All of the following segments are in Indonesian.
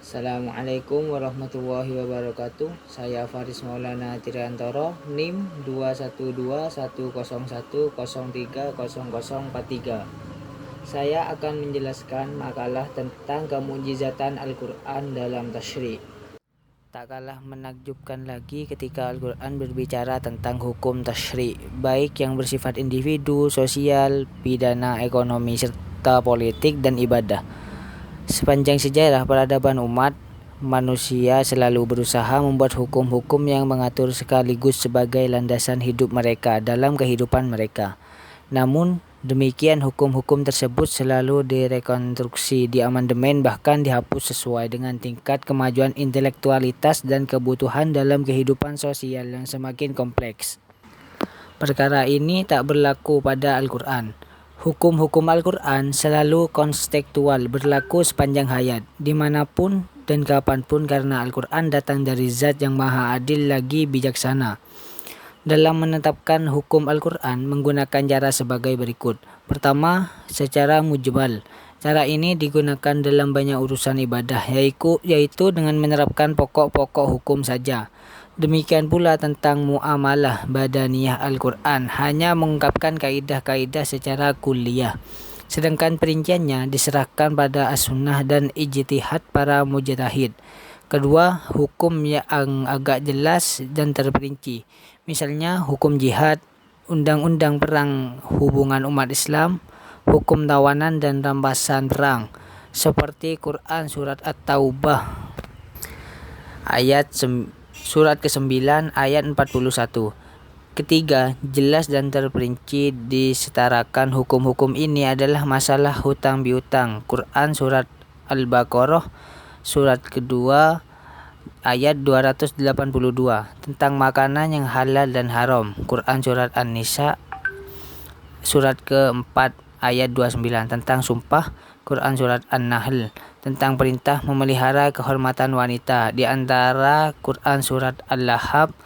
Assalamualaikum warahmatullahi wabarakatuh. Saya Faris Maulana Triantoro, NIM 2121010300043. Saya akan menjelaskan makalah tentang kemujizatan Al-Quran dalam tasyri'. Tak kalah menakjubkan lagi ketika Al-Quran berbicara tentang hukum tasyri', baik yang bersifat individu, sosial, pidana, ekonomi, serta politik dan ibadah. Sepanjang sejarah peradaban umat, manusia selalu berusaha membuat hukum-hukum yang mengatur sekaligus sebagai landasan hidup mereka dalam kehidupan mereka. Namun, demikian hukum-hukum tersebut selalu direkonstruksi, diamandemen, bahkan dihapus sesuai dengan tingkat kemajuan intelektualitas dan kebutuhan dalam kehidupan sosial yang semakin kompleks. Perkara ini tak berlaku pada Al-Quran. Hukum-hukum Al-Quran selalu kontekstual, berlaku sepanjang hayat, dimanapun dan kapanpun, karena Al-Quran datang dari Zat yang Maha Adil lagi bijaksana. Dalam menetapkan hukum Al-Quran menggunakan cara sebagai berikut. Pertama, secara mujmal. Cara ini digunakan dalam banyak urusan ibadah, yaitu dengan menerapkan pokok-pokok hukum saja. Demikian pula tentang muamalah badaniyah Al-Quran hanya mengungkapkan kaidah-kaidah secara kuliah, sedangkan perinciannya diserahkan pada as-sunnah dan ijtihad para mujtahid. Kedua, hukum yang agak jelas dan terperinci, misalnya hukum jihad, undang-undang perang hubungan umat Islam, hukum tawanan dan rampasan perang, seperti Quran Surat At-Taubah Surat ke-9 ayat 41. Ketiga, jelas dan terperinci disetarakan hukum-hukum ini adalah masalah hutang piutang. Quran Surat Al-Baqarah Surat kedua ayat 282. Tentang makanan yang halal dan haram. Quran Surat An-Nisa Surat ke-4 ayat 29. Tentang sumpah. Quran Surat An-Nahl tentang perintah memelihara kehormatan wanita. Di antara Quran Surat Al-Lahab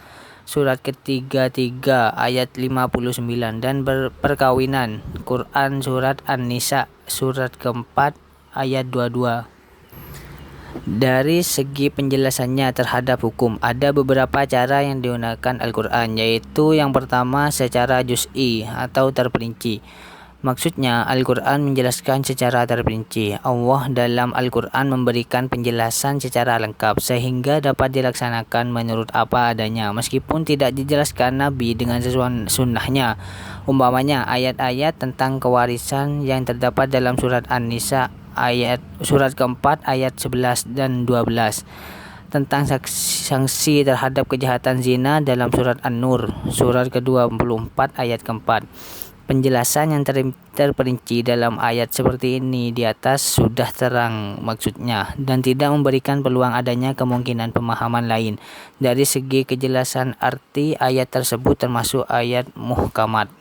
Surat ke-33 ayat 59. Dan perkawinan. Quran Surat An-Nisa Surat ke-4 ayat 22. Dari segi penjelasannya terhadap hukum, ada beberapa cara yang digunakan Al-Quran, yaitu yang pertama secara juz'i atau terperinci. Maksudnya, Al-Quran menjelaskan secara terperinci. Allah dalam Al-Quran memberikan penjelasan secara lengkap sehingga dapat dilaksanakan menurut apa adanya, meskipun tidak dijelaskan Nabi dengan sesuai sunnahnya. Umpamanya, ayat-ayat tentang kewarisan yang terdapat dalam Surat An-Nisa Surat ke-4 ayat 11 dan 12. Tentang sanksi terhadap kejahatan zina dalam Surat An-Nur Surat ke-24 ayat ke-4. Penjelasan yang terperinci dalam ayat seperti ini di atas sudah terang maksudnya dan tidak memberikan peluang adanya kemungkinan pemahaman lain. Dari segi kejelasan arti ayat tersebut termasuk ayat muhkamat.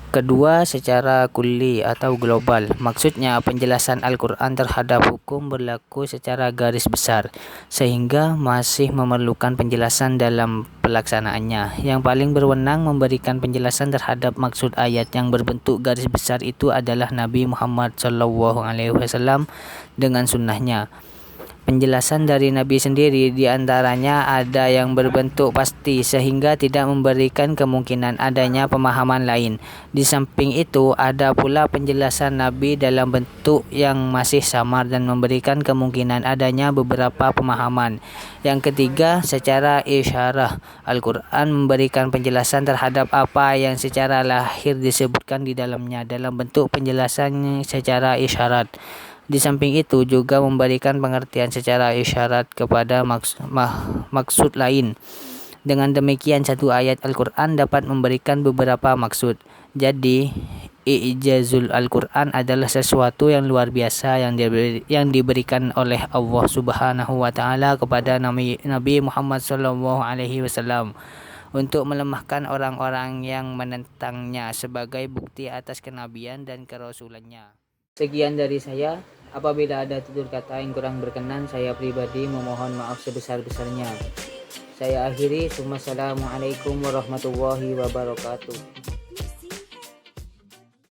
Kedua, secara kulli atau global. Maksudnya penjelasan Al-Quran terhadap hukum berlaku secara garis besar, sehingga masih memerlukan penjelasan dalam pelaksanaannya. Yang paling berwenang memberikan penjelasan terhadap maksud ayat yang berbentuk garis besar itu adalah Nabi Muhammad SAW dengan sunnahnya. Penjelasan dari Nabi sendiri diantaranya ada yang berbentuk pasti sehingga tidak memberikan kemungkinan adanya pemahaman lain. Di samping itu ada pula penjelasan Nabi dalam bentuk yang masih samar dan memberikan kemungkinan adanya beberapa pemahaman. Yang ketiga, secara isyarah. Al-Quran memberikan penjelasan terhadap apa yang secara lahir disebutkan di dalamnya dalam bentuk penjelasan secara isyarat. Di samping itu juga memberikan pengertian secara isyarat kepada maksud lain. Dengan demikian satu ayat Al-Quran dapat memberikan beberapa maksud. Jadi i'jazul Al-Quran adalah sesuatu yang luar biasa yang diberikan oleh Allah Subhanahu wa taala kepada Nabi Muhammad SAW untuk melemahkan orang-orang yang menentangnya sebagai bukti atas kenabian dan kerasulannya. Sekian dari saya. Apabila ada tutur kata yang kurang berkenan, saya pribadi memohon maaf sebesar-besarnya. Saya akhiri. Wassalamualaikum warahmatullahi wabarakatuh.